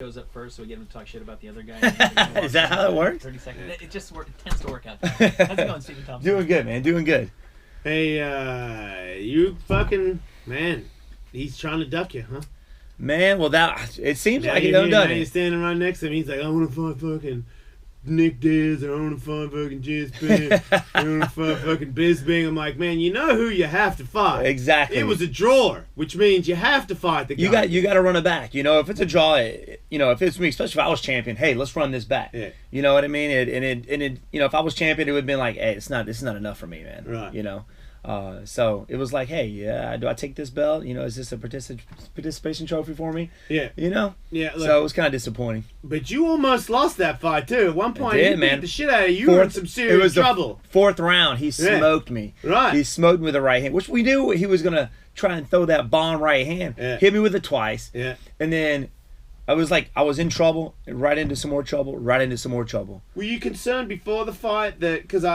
goes up first, so we get him to talk shit about the other guy. Is that how it works? 30 seconds. It tends to work out. How's it going, Stephen Thompson? Doing good, man. Doing good. Hey, you fucking man. He's trying to duck you, huh? Man, well, it seems like he you're done done You're it. standing right next to him. He's like, I want to fight fucking Nick Diaz, or I want to fight fucking Jizz Bing, I want to fight fucking Biz Bing. I'm like, man, you know who you have to fight. Exactly. It was a draw, which means you have to fight the guy. You got to run it back. You know, if it's a draw, if it's me, especially if I was champion, hey, let's run this back. Yeah. You know what I mean? If I was champion, it would have been like, hey, this is not enough for me, man. Right. You know. So it was like, hey, do I take this belt? You know, is this a participation trophy for me? Yeah. You know? Yeah. Look, so it was kind of disappointing. But you almost lost that fight, too. At one point, did, he man. beat the shit out of you. You were in some serious trouble. The fourth round, he smoked me. Right. He smoked me with the right hand, which we knew he was going to try and throw that bomb right hand. Yeah. Hit me with it twice. Yeah. And then I was in trouble, and right into some more trouble, right into some more trouble. Were you concerned before the fight that, because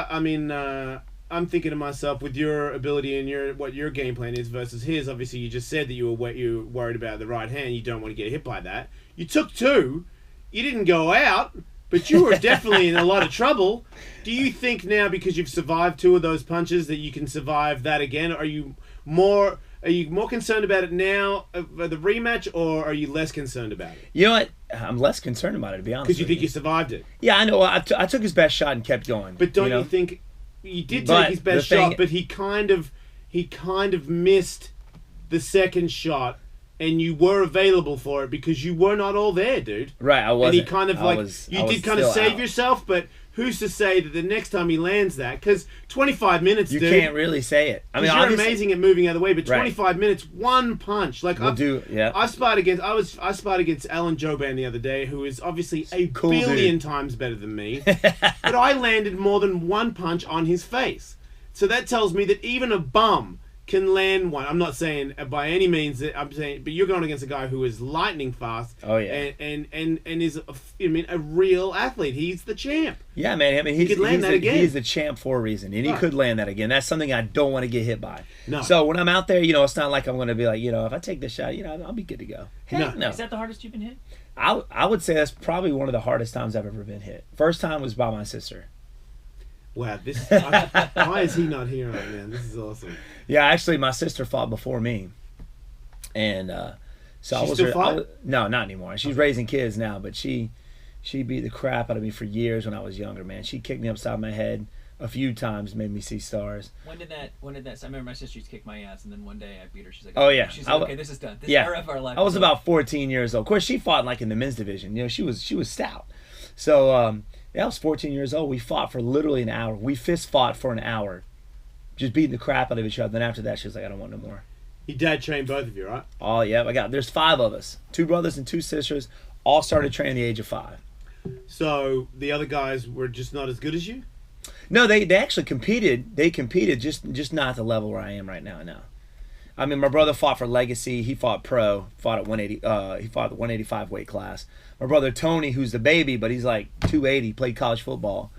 I'm thinking to myself, with your ability and what your game plan is versus his, obviously you just said that you were worried about the right hand. You don't want to get hit by that. You took two. You didn't go out, but you were definitely in a lot of trouble. Do you think now, because you've survived two of those punches, that you can survive that again? Are you more concerned about it now, the rematch, or are you less concerned about it? You know what? I'm less concerned about it, to be honest. Because you think you survived it. Yeah, I know. I took his best shot and kept going. But don't you think... You did take his best shot, but he kind of missed the second shot, and you were available for it because you were not all there, dude. Right, I wasn't. And he kind of you did kind of save yourself, but who's to say that the next time he lands that? Because 25 minutes, you dude. can't really say it. I mean, you're amazing at moving out of the way, but 25 minutes, one punch. Like I sparred against Alan Joban the other day, who is obviously a billion times better than me, but I landed more than one punch on his face. So that tells me that even a bum can land one. I'm not saying by any means that I'm saying, but you're going against a guy who is lightning fast. Oh yeah, and is a real athlete. He's the champ. Yeah, man. I mean, he could land that again. He's the champ for a reason, and he could land that again. That's something I don't want to get hit by. No. So when I'm out there, it's not like I'm going to be like, if I take this shot, I'll be good to go. Heck no. Is that the hardest you've been hit? I would say that's probably one of the hardest times I've ever been hit. First time was by my sister. Wow, why is he not here right now? This is awesome. Yeah, actually, my sister fought before me, and so she still fought? No, not anymore. She's raising kids now, but she beat the crap out of me for years when I was younger. Man, she kicked me upside my head a few times, made me see stars. When did that? I remember my sister used to kick my ass, and then one day I beat her. She's like, "Oh yeah." She's like, okay, this is done. This era of our life. I was about 14 years old. Of course, she fought in the men's division. She was stout. So. I was 14 years old. We fought for literally an hour. We fist fought for an hour, just beating the crap out of each other. Then after that, she was like, I don't want no more. Your dad trained both of you, right? Oh, yeah. There's 5 of us. 2 brothers and 2 sisters. All started training at the age of 5. So the other guys were just not as good as you? No, they actually competed. They competed, just not at the level where I am right now. No. I mean, my brother fought for Legacy. He fought pro. Fought at 180. He fought the 185 weight class. My brother Tony, who's the baby, but he's like 280, played college football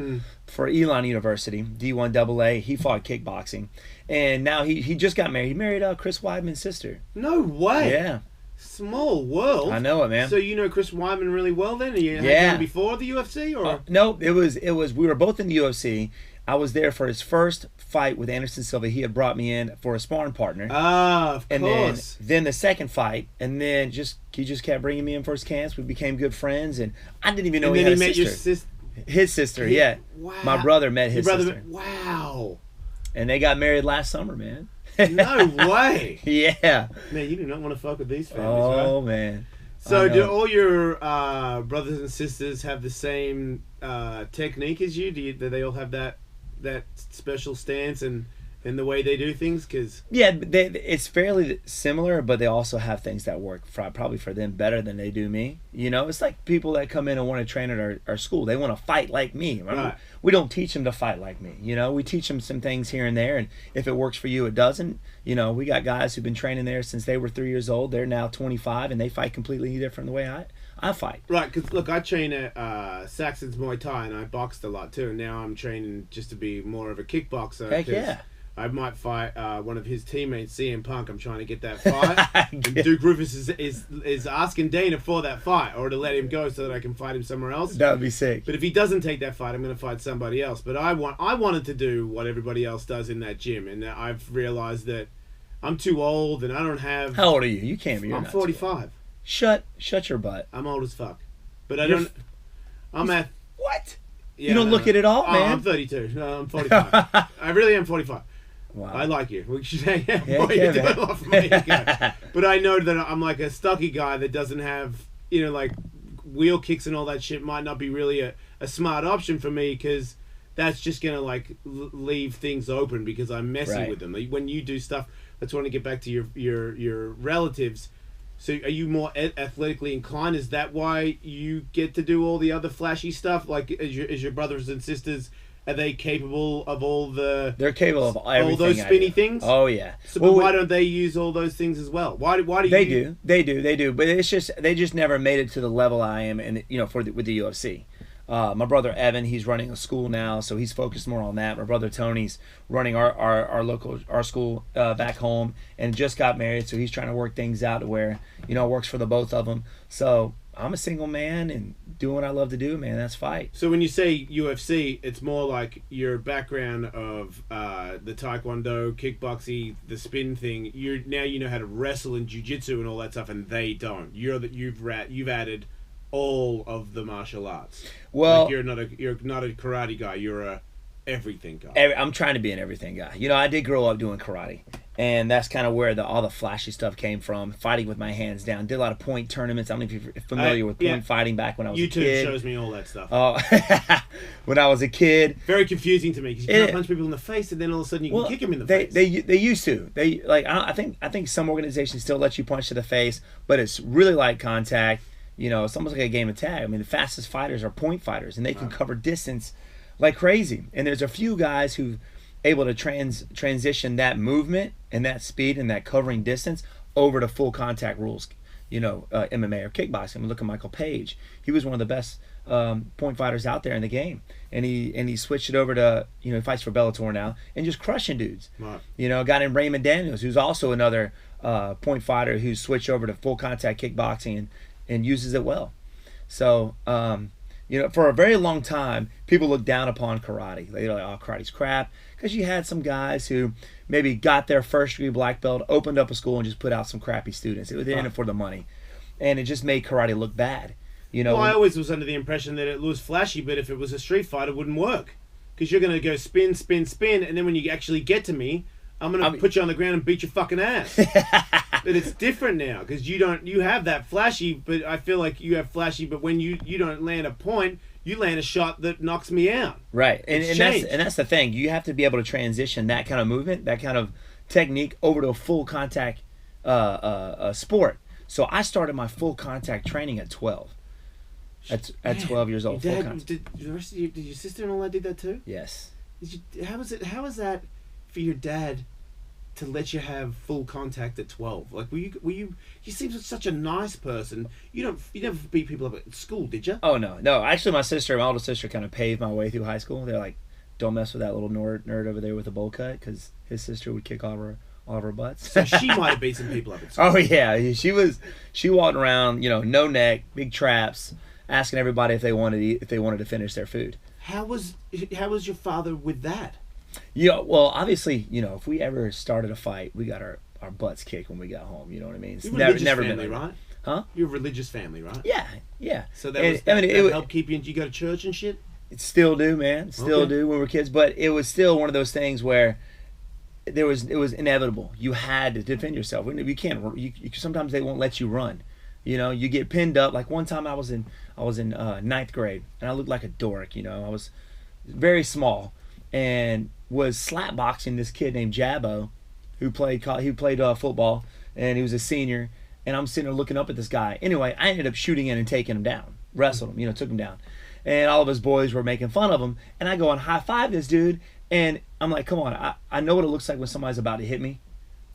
for Elon University, D1 AA. He fought kickboxing, and now he just got married. He married Chris Weidman's sister. No way. Yeah. Small world. I know it, man. So you know Chris Weidman really well then? You had him before the UFC, or no? It was. We were both in the UFC. I was there for his first fight with Anderson Silva. He had brought me in for a sparring partner. Ah, of course. Then the second fight, and then he just kept bringing me in for his camps. We became good friends, and I didn't even know he had a sister. And then he met your sister? His sister, yeah. Wow. My brother met his sister. Wow. And they got married last summer, man. No way. Yeah. Man, you do not want to fuck with these families, right? Oh, man. So do all your brothers and sisters have the same technique as you? Do they all have that special stance and the way they do things? It's fairly similar, but they also have things that work probably for them better than they do me. It's like people that come in and want to train at our school. They want to fight like me. Right. We don't teach them to fight like me. We teach them some things here and there, and if it works for you, it doesn't. We got guys who've been training there since they were 3 years old. They're now 25, and they fight completely different the way I fight. Right, because look, I train at Saxon's Muay Thai, and I boxed a lot too. And now I'm training just to be more of a kickboxer. Heck yeah. I might fight one of his teammates, CM Punk. I'm trying to get that fight. And Duke Rufus is asking Dana for that fight, or to let him go so that I can fight him somewhere else. That would be sick. But if he doesn't take that fight, I'm going to fight somebody else. But I wanted to do what everybody else does in that gym, and I've realized that I'm too old and I don't have. How old are you? You can't be. I'm 45. Shut your butt. I'm old as fuck. But I don't. I'm at. What? Yeah, you don't look it at all, man. I'm 32. No, I'm 45. I really am 45. Wow. I like you. We should say, yeah, Yeah, boy, you're doing man. a lot for me. But I know that I'm like a stocky guy that doesn't have, like wheel kicks and all that shit might not be really a smart option for me, because that's just going to like leave things open because I'm messy with them. When you do stuff, let's want to get back to your relatives. So are you more athletically inclined? Is that why you get to do all the other flashy stuff? Like, is your brothers and sisters, are they capable of all the... They're capable of everything. All those spinny things? Oh, yeah. So but why don't they use all those things as well? Why do they you... They do. But it's just, they just never made it to the level I am, and with the UFC. My brother Evan, he's running a school now, so he's focused more on that. My brother Tony's running our school back home, and just got married, so he's trying to work things out to where it works for the both of them. So I'm a single man and doing what I love to do, man. That's fight. So when you say UFC, it's more like your background of the taekwondo, kickboxing, the spin thing. You know how to wrestle and jiu-jitsu and all that stuff, and they don't. You've added all of the martial arts. Well, like you're not a karate guy. You're a everything guy. I'm trying to be an everything guy. I did grow up doing karate, and that's kind of where all the flashy stuff came from. Fighting with my hands down. Did a lot of point tournaments. I don't know if you're familiar with point fighting back when I was a kid. YouTube shows me all that stuff. Oh, when I was a kid. Very confusing to me because you can't punch people in the face, and then all of a sudden you can kick them in the face. They used to. I think some organizations still let you punch to the face, but it's really light contact. It's almost like a game of tag. I mean, the fastest fighters are point fighters, and they can cover distance like crazy. And there's a few guys who able to transition that movement and that speed and that covering distance over to full contact rules. MMA or kickboxing. I mean, look at Michael Page. He was one of the best point fighters out there in the game, and he switched it over to he fights for Bellator now and just crushing dudes. Right. A guy named Raymond Daniels, who's also another point fighter who's switched over to full contact kickboxing and uses it well. So, for a very long time, people looked down upon karate. They're like, oh, karate's crap. Because you had some guys who maybe got their first degree black belt, opened up a school, and just put out some crappy students. It was in it for the money. And it just made karate look bad. Well, I always was under the impression that it was flashy, but if it was a street fight, it wouldn't work. Because you're going to go spin, spin, spin, and then when you actually get to me, I'm going to put you on the ground and beat your fucking ass. But it's different now because you have that flashy, but I feel like you have flashy, but when you don't land a point, you land a shot that knocks me out. Right. And that's the thing. You have to be able to transition that kind of movement, that kind of technique over to a full contact sport. So I started my full contact training at 12. At 12 years old. Did your sister and all that did that too? Yes. How was that for your dad to let you have full contact at 12? Like, were you seem such a nice person. You never beat people up at school, did you? Oh, no. Actually, my older sister kind of paved my way through high school. They're like, don't mess with that little nerd over there with the bowl cut, because his sister would kick all of her butts. So she might have beat some people up at school. Oh, yeah. She walked around, no neck, big traps, asking everybody if they wanted to finish their food. How was your father with that? Yeah, well, obviously, if we ever started a fight, we got our butts kicked when we got home. You know what I mean? It's never family, been right? Huh? You're a religious family, right? Yeah. So that helped keep you. You go to church and shit. Still do, man. Still do when we're kids, but it was still one of those things where it was inevitable. You had to defend yourself. You can't. Sometimes they won't let you run. You get pinned up. Like one time, I was in ninth grade, and I looked like a dork. I was very small, and was slap boxing this kid named Jabbo, who played football, and he was a senior. And I'm sitting there looking up at this guy. Anyway, I ended up shooting in and taking him down, wrestled him, took him down. And all of his boys were making fun of him. And I go and high five this dude, and I'm like, come on, I know what it looks like when somebody's about to hit me.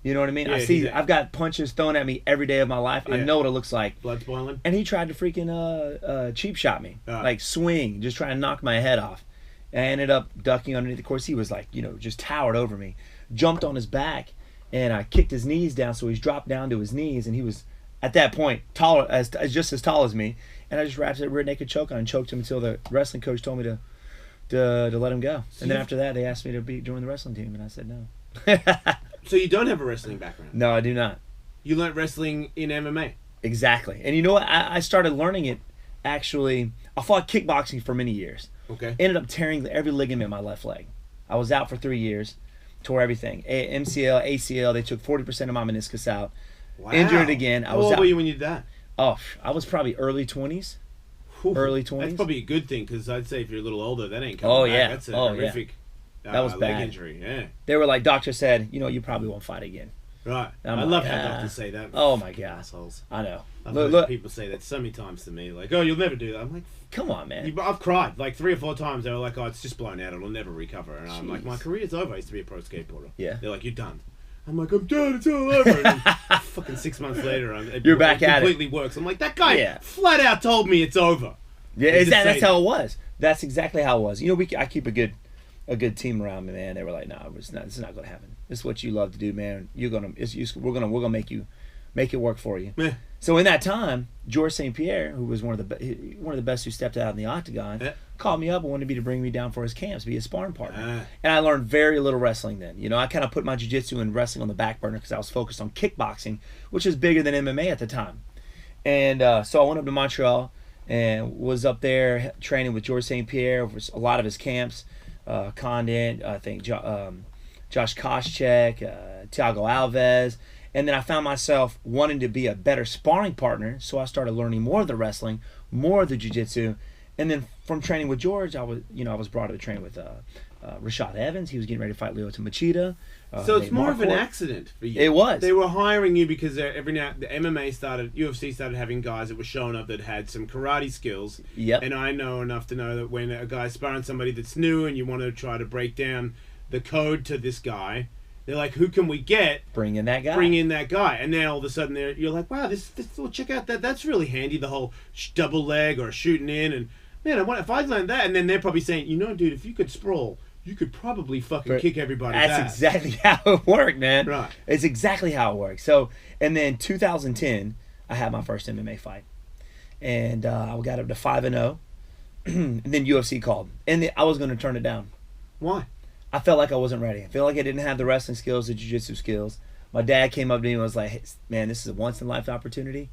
You know what I mean? Yeah, I've got punches thrown at me every day of my life. Yeah. I know what it looks like. Blood's boiling. And he tried to freaking cheap shot me, like swing, just trying to knock my head off. I ended up ducking underneath. Of course, he was like, just towered over me. jumped on his back, and I kicked his knees down, so he's dropped down to his knees, and he was at that point taller, as just as tall as me, and I just wrapped a rear naked choke on and choked him until the wrestling coach told me to let him go. And then after that, they asked me to join the wrestling team, and I said no. So you don't have a wrestling background? No, I do not. You learned wrestling in MMA? Exactly. And you know what? I started learning it, actually. I fought kickboxing for many years. Okay. Ended up tearing every ligament in my left leg. I was out for 3 years, tore everything. MCL, ACL, they took 40% of my meniscus out. Wow. Injured again. How old were you when you did that? Oh, I was probably early 20s. Ooh, Early 20s. That's probably a good thing, because I'd say if you're a little older, that ain't coming back. That's a horrific that was leg bad. injury. Yeah. They were like, doctor said, you probably won't fight again. Right. I'm I like, love how doctors say that. Oh my God. Assholes. I know. I've heard people say that so many times to me, like, "Oh, you'll never do that." I'm like, come on, man. I've cried like 3 or 4 times. They were like, "Oh, it's just blown out. It'll never recover." And I'm like, "My career's over. I used to be a pro skateboarder." Yeah. They're like, "You're done." I'm like, "I'm done. It's all over." And then, fucking 6 months later, You're back at it. Completely works. I'm like, that guy flat out told me it's over. Yeah, that's how it was. That's exactly how it was. I keep a good team around me, man. They were like, "No, this is not going to happen. This is what you love to do, man. We're gonna make it work for you." Yeah. So in that time, George St. Pierre, who was one of the best who stepped out in the octagon, called me up and wanted me to bring me down for his camps, be a sparring partner. And I learned very little wrestling then. I kind of put my jiu-jitsu and wrestling on the back burner because I was focused on kickboxing, which was bigger than MMA at the time. And so I went up to Montreal and was up there training with George St. Pierre over a lot of his camps. Condit, I think Josh Koscheck, Thiago Alves. And then I found myself wanting to be a better sparring partner, so I started learning more of the wrestling, more of the jiu-jitsu. And then from training with George, I was brought to train with Rashad Evans. He was getting ready to fight Lyoto Machida. So it's more of an accident for you. It was. They were hiring you because every now the UFC started having guys that were showing up that had some karate skills. Yep. And I know enough to know that when a guy's sparring somebody that's new and you want to try to break down the code to this guy, they're like, "Who can we get? Bring in that guy. Bring in that guy." And then all of a sudden, you're like, "Wow, this check out that. That's really handy. The whole double leg or shooting in, and man, if I learned that." And then they're probably saying, "Dude, if you could sprawl, you could probably fucking kick everybody's ass." That's exactly how it worked, man. Right. It's exactly how it worked. So, and then 2010, I had my first MMA fight, and I got up to 5-0, and then UFC called, and I was going to turn it down. Why? I felt like I wasn't ready. I felt like I didn't have the wrestling skills, the jiu-jitsu skills. My dad came up to me and was like, "Hey, man, this is a once-in-a-lifetime opportunity.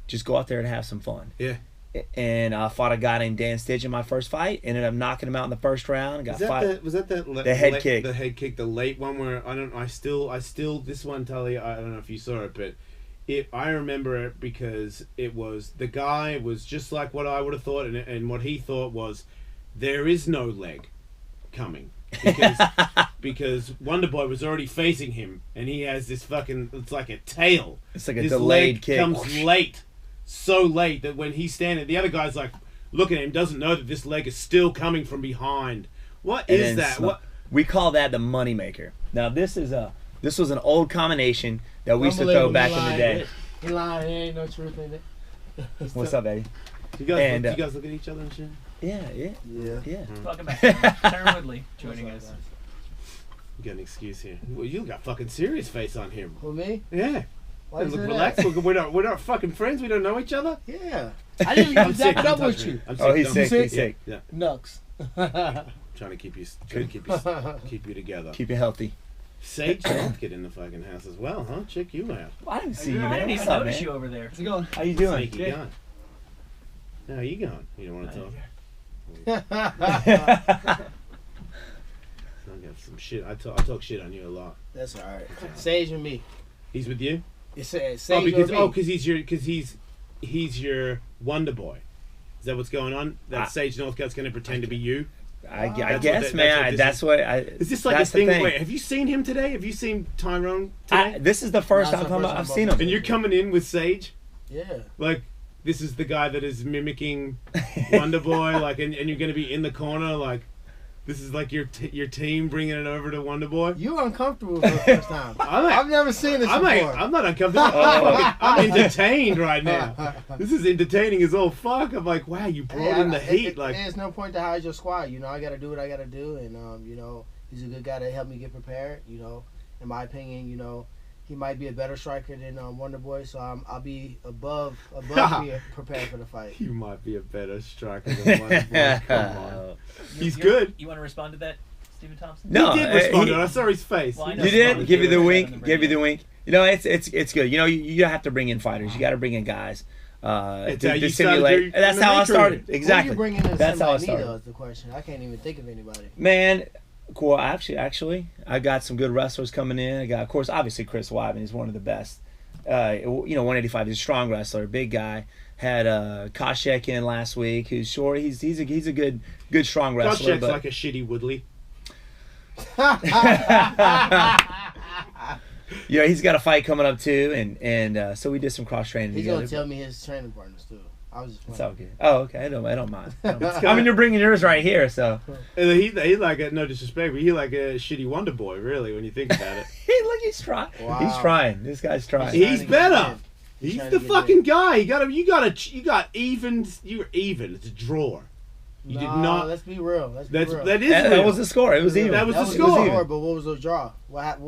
Just go out there and have some fun." Yeah. And I fought a guy named Dan Stitch in my first fight. Ended up knocking him out in the first round. Was that the head kick? The head kick, the late one where I still this one, Tully, I don't know if you saw it, but I remember it because it was, the guy was just like what I would have thought, and what he thought was, there is no leg coming. Because Wonderboy was already facing him, and he has this it's like a tail. It's like a delayed kick. Comes late, so late that when he's standing, the other guy's like looking at him, doesn't know that this leg is still coming from behind. What is that? What we call that the money maker. Now this was an old combination that we used to throw back in the day. He lying. There ain't no truth in it. What's up, Eddie? You guys look at each other and shit? Yeah. Welcome back, Tyrone Woodley joining us. You got an excuse here. Well, you got fucking serious face on here. Who, me? Yeah. Why Look is it relaxed. We're not fucking friends. We don't know each other. Yeah. I didn't even sick. jack up with you. He's sick. He's sick. Yeah. Nux. Trying to keep you together. Keep you healthy. Sage get in the fucking house as well, huh? Check you out. I didn't see you, I man. didn't even What's up, notice man? you over there. How's it going? How you doing? Sneaky guy. How you going? You don't want to talk? I got some shit. I talk shit on you a lot. That's all right. Sage and me. He's with you? It says Oh, Sage because he's your Wonder Boy. Is that what's going on? That Sage Northcutt's going to pretend to be you? I guess, man. That's what I. Is this like a thing? Wait, have you seen him today? Have you seen Tyrone today? This is the first time I've seen him. And you're coming in with Sage? Yeah. Like, this is the guy that is mimicking Wonder Boy, like, and you're going to be in the corner, like, this is like your team bringing it over to Wonder Boy. You're uncomfortable for the first time. I've never seen this before. I'm not uncomfortable. I'm entertained right now. This is entertaining as all fuck. I'm like, wow, you brought in the heat. Like, there's no point to hide your squad. I got to do what I got to do, and He's a good guy to help me get prepared. You know, in my opinion, you know, he might be a better striker than Wonder Boy, so I'll be above being prepared for the fight. You might be a better striker than Wonder Boy. Come on. He's good. You want to respond to that, Stephen Thompson? No, he did respond to it. I saw his face. Well, I know You did? Thompson Give you the was wink? better than Give you the Brady. wink? You know, it's good. You know, you have to bring in fighters. You got to bring in guys to you started simulate. your That's how I MMA started. career. Exactly. Who you bringing in That's how I me, started. though, is the question. I can't even think of anybody. Man, cool. Actually, I got some good wrestlers coming in. I got, of course, obviously Chris Weidman. He's one of the best. 185. He's a strong wrestler, big guy. Had Koscheck in last week, who's short. He's a good strong wrestler. Koscheck's like a shitty Woodley. Yeah, he's got a fight coming up too, and so we did some cross training He's together. gonna tell me his training partners too. I was just It's playing. all good. Oh, okay. I don't mind. I mean, you're bringing yours right here, so. He like no disrespect, but he like a shitty Wonder Boy, really, when you think about it. Hey, look, he's trying. Wow. He's trying. This guy's trying. He's to get better. in. He's trying the to get fucking guy. You got even. You're even. It's a draw. You did not. Let's be real. That real. is That real. was the score. It was even. That was the It score. even. But what was the draw? What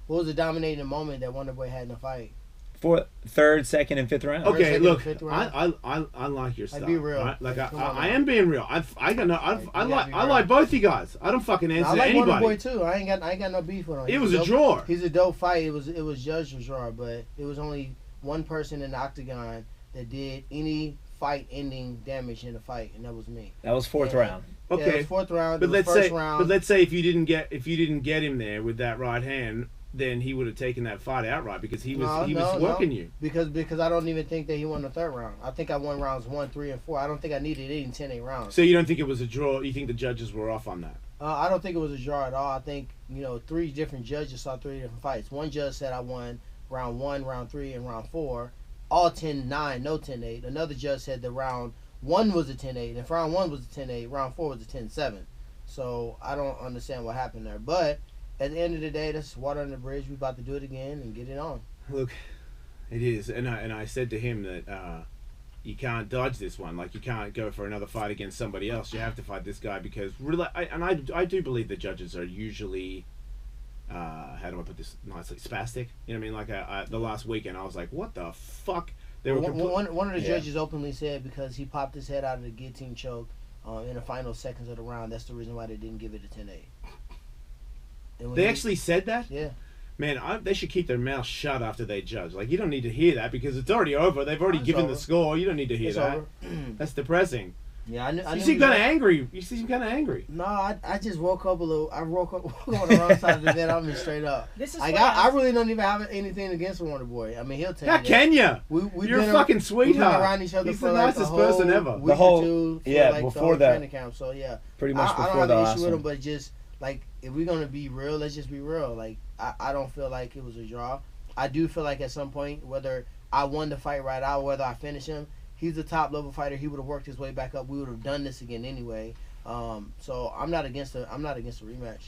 was the dominating moment that Wonder Boy had in the fight? For third, second, and fifth round. Okay. Okay, Second, look, fifth round. I like your stuff. be real. Right? Like Come on I now. am being real. I like both you guys. I don't fucking answer I like anybody. Wonder Boy too. I ain't got no beef with him. It was a draw. He's a dope fight. It was judged a draw, but it was only one person in the octagon that did any fight-ending damage in the fight, and that was me. That was fourth Yeah. round. Yeah, it Okay, was fourth round. but It was let's first say, round. but let's say if you didn't get him there with that right hand, then he would have taken that fight outright because he was working you. because I don't even think that he won the third round. I think I won rounds 1, 3, and 4. I don't think I needed any 10-8 rounds. So you don't think it was a draw? You think the judges were off on that? I don't think it was a draw at all. I think 3 different judges saw 3 different fights. One judge said I won round 1, round 3, and round 4, all 10-9, no 10-8. Another judge said that round 1 was a 10-8, and if round 1 was a 10-8, round 4 was a 10-7. So I don't understand what happened there. But at the end of the day, that's water under the bridge. We about to do it again and get it on. Look, it is, and I said to him that you can't dodge this one. Like you can't go for another fight against somebody else. You have to fight this guy because really, I do believe the judges are usually. How do I put this nicely? Spastic. You know what I mean? Like the last weekend, I was like, "What the fuck?" They were One of the judges openly said because he popped his head out of the guillotine choke in the final seconds of the round. That's the reason why they didn't give it a 10-8. They actually said that? Yeah. Man, they should keep their mouth shut after they judge. Like, you don't need to hear that because it's already over. They've already given the score. You don't need to hear that. Over. That's depressing. Yeah, I knew. You seem kind of angry. You seem kind of angry. No, I just woke up a little. I woke up on the wrong side of the bed. I'm just straight up. This is I really don't even have anything against Wonder Boy. I mean, he'll tell How you. can you? You're a fucking sweetheart. We've been around each other He's for the like nicest a person whole ever. Week The whole- or two, for yeah, like before the whole that. training camp. So yeah, Pretty much I before don't the have an last issue with him, one. but just like if we're gonna be real, let's just be real. Like I don't feel like it was a draw. I do feel like at some point, whether I won the fight right out, whether I finish him, he's a top level fighter. He would have worked his way back up. We would have done this again anyway. So I'm not against a rematch.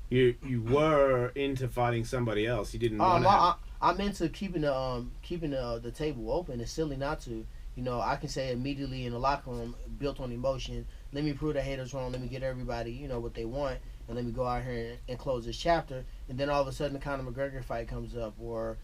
You were into fighting somebody else. You didn't want to. I'm into keeping the table open. It's silly not to. I can say immediately in the locker room, built on emotion. Let me prove the haters wrong. Let me get everybody, what they want, and let me go out here and close this chapter. And then all of a sudden, the Conor McGregor fight comes up, or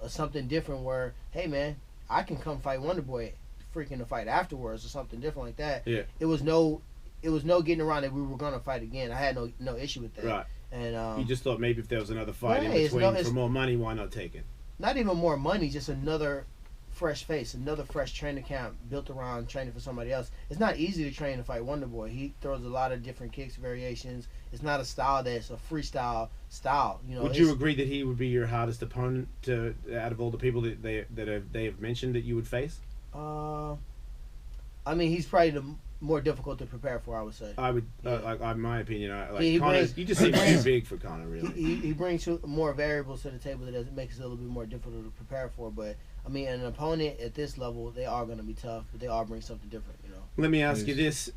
something different. Where, hey man, I can come fight Wonder Boy, freaking the fight afterwards, or something different like that. Yeah. It was no getting around that we were gonna fight again. I had no issue with that. Right. And You just thought maybe if there was another fight in it's between for more money, why not take it? not even more money, just another fresh face, another fresh training camp built around training for somebody else. It's not easy to train to fight Wonder Boy. He throws a lot of different kicks, variations. It's not a style that's a freestyle style. Would you agree that he would be your hardest opponent out of all the people that they have mentioned that you would face? I mean, he's probably the more difficult to prepare for, I would say. I would, Yeah. like in my opinion, He Connor's. brings- You just seem too big for Connor, really. He brings more variables to the table that makes it a little bit more difficult to prepare for. But I mean, an opponent at this level, they are going to be tough, but they all bring something different. Let me ask you this,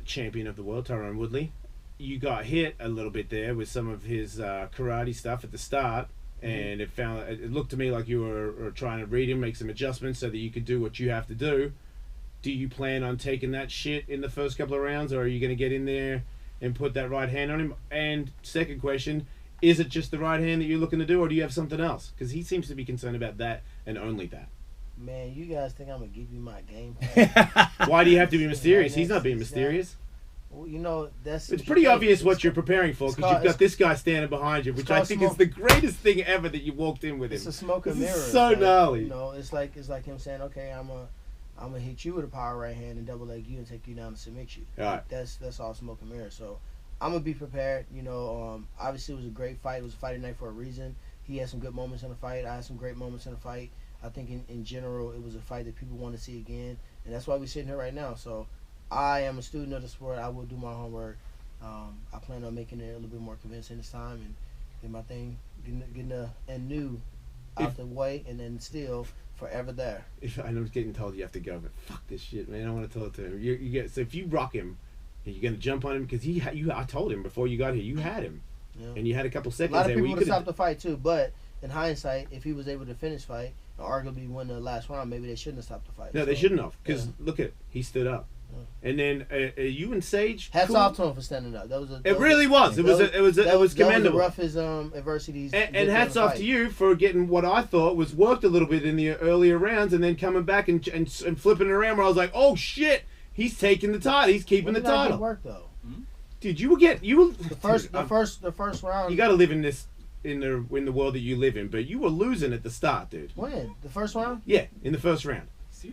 champion of the world, Tyrone Woodley. You got hit a little bit there with some of his karate stuff at the start, and it looked to me like you were trying to read him, make some adjustments so that you could do what you have to do. Do you plan on taking that shit in the first couple of rounds, or are you going to get in there and put that right hand on him? And second question, is it just the right hand that you're looking to do, or do you have something else? Because he seems to be concerned about that and only that. Man, you guys think I'm gonna give you my game plan? Why do you have to be mysterious? He's not being mysterious. Well, you know, that's... It's pretty obvious what you're preparing for, because you've got this guy standing behind you, which I think is the greatest thing ever that you walked in with him. It's a smoke and mirror. So gnarly. You know, it's like him saying, okay, I'm gonna hit you with a power right hand and double leg you and take you down and submit you. All right. That's all smoke and mirror. So I'm gonna be prepared. You know, obviously it was a great fight. It was a fighting night for a reason. He had some good moments in the fight. I had some great moments in the fight. I think in general it was a fight that people want to see again, and that's why we're sitting here right now. So I am a student of the sport. I will do my homework. I plan on making it a little bit more convincing this time and get my thing, getting new out the way, and then still forever there. If I was getting told you have to go, but fuck this shit, man. I want to talk to him. You get, so if you rock him, you're gonna jump on him because I told him before you got here, you had him, and you had a couple seconds. A lot of there people where would have stopped the fight too, but in hindsight, if he was able to finish fight and arguably win the last round, maybe they shouldn't have stopped the fight. No, they shouldn't have, because look at it, he stood up. And then you and Sage. Hats off to him for standing up. It really was. It was commendable. That was the roughest adversities. And hats off to you for getting what I thought was worked a little bit in the earlier rounds, and then coming back and flipping it around where I was like, oh shit, he's taking the title. He's keeping the title. Work though. Dude, you were the first round. You got to live in this. In the world that you live in, but you were losing at the start, dude. When? The first round? Yeah, in the first round.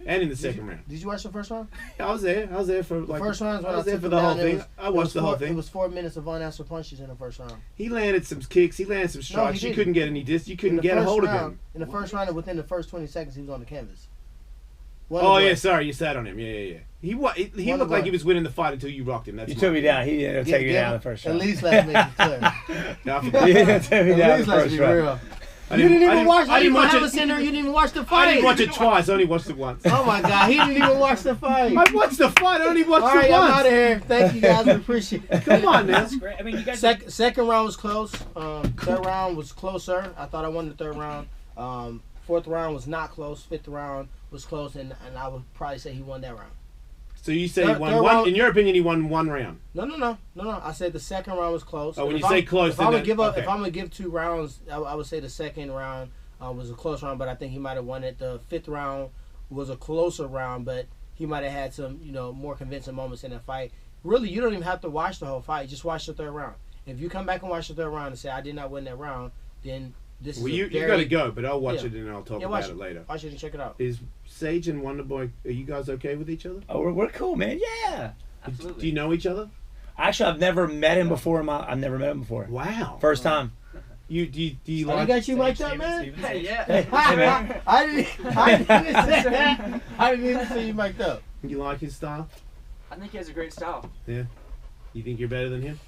And in the second round. Did you watch the first round? Yeah, I was there for like... First round I was there for the whole thing. I watched the whole thing. It was 4 minutes of unanswered punches in the first round. He landed some kicks. He landed some strikes. You couldn't get any You couldn't get a hold of him. In the first round, within the first 20 seconds, he was on the canvas. Oh, yeah, sorry. You sat on him. Yeah. He looked like he was winning the fight until you rocked him. That's you took me down. He ended up taking you down the first round. At least let's make it clear. He ended up taking me down the first round. You didn't even watch it. You didn't even watch the fight. I didn't watch it twice. I only watched it once. Oh my god, he didn't even watch the fight. I watched the fight. I only watched it once. All right, I'm out of here. Thank you guys. We appreciate it. Come on, man. That's great. I mean, you guys. Second round was close. Third round was closer. I thought I won the third round. Fourth round was not close. Fifth round was close, and I would probably say he won that round. So you say he won one? In your opinion, he won one round? No. I said the second round was close. Oh, when you say close, if I'm gonna give 2 rounds, I would say the second round was a close round, but I think he might have won it. The fifth round was a closer round, but he might have had some, more convincing moments in that fight. Really, you don't even have to watch the whole fight. Just watch the third round. If you come back and watch the third round and say I did not win that round, then this is you got to go, but I'll watch it and I'll talk about it later. Watch it and check it out. Is Sage and Wonderboy, are you guys okay with each other? Oh, we're cool, man. Yeah. Absolutely. Do you know each other? Actually, I've never met him before. I've never met him before. Wow. First time. Do you I like? got you like that, man. Yeah. Hey, man. I didn't even say you mic'd up. You like his style? I think he has a great style. Yeah. You think you're better than him?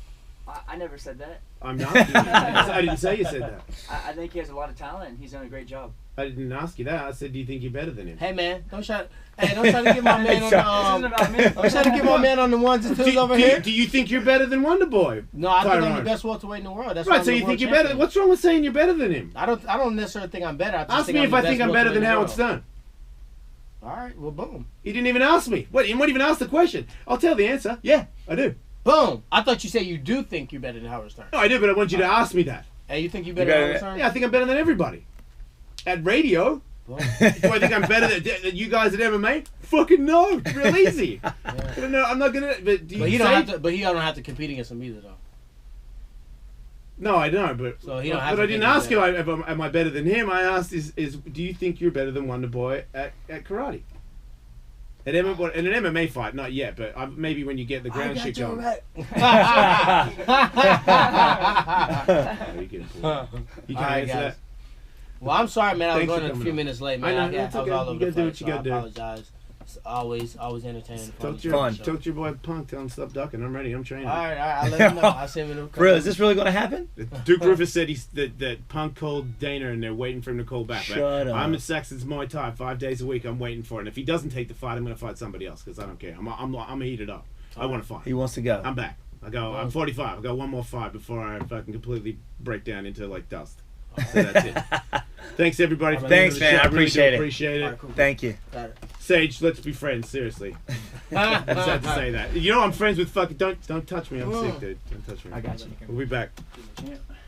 I never said that. I'm not. I didn't say you said that. I think he has a lot of talent, and he's done a great job. I didn't ask you that. I said, do you think you're better than him? Hey man, don't try to get my man on the This isn't about me. I'm trying to get my man on the ones and twos over here. Do you think you're better than Wonderboy? No, I think I'm Tyrone? the best welterweight in the world. That's Right, why so I'm the you think world you're champion. better? What's wrong with saying you're better than him? I don't necessarily think I'm better. Ask me if I think I'm better than Howard Stern. All right, well, boom. You didn't even ask me. What? You won't even ask the question. I'll tell the answer. Yeah, I do. Boom. I thought you said you do think you're better than Howard Stern. No, I do, but I want you to ask me that. Hey, you think you're better than Howard Stern? Yeah, I think I'm better than everybody. At radio. Boom. Do I think I'm better than you guys at MMA? Fucking no. It's real easy. Yeah. No, I'm not gonna. But do you But he say? don't have to. But he don't have to compete against him either, though. No, I know, but So he don't have to I didn't think ask he's you. Am I better than him? I asked is do you think you're better than Wonderboy at karate? In an MMA fight, not yet, but maybe when you get the ground shit going. Right. You can Alright, answer guys. that. Well, I'm sorry, man. I was Thanks for running a coming few on. minutes late, I man. know, that's I was okay. all over You the gotta do place, what you so I gotta do. apologize. It's always entertaining. Talk to your boy Punk. Tell him stop ducking. I'm ready. I'm training. All right. I'll let him know. I'll send him For real, is this really going to happen? Duke Rufus said that Punk called Dana and they're waiting for him to call back. Shut up. I'm at Saxon's Muay Thai 5 days a week. I'm waiting for it. And if he doesn't take the fight, I'm going to fight somebody else because I don't care. I'm heated up. I want to fight. He wants to go. I'm back. I'm 45. I got one more fight before I fucking completely break down into like dust. So that's it. Thanks everybody for Thanks, being on the man. show. I appreciate it. Appreciate All it. right, cool. Thank you. Got it. Sage, let's be friends. Seriously, I just had to say that. You know I'm friends with fucking. Don't touch me. I'm sick, dude. Don't touch me. I got you. We'll be back. Champ.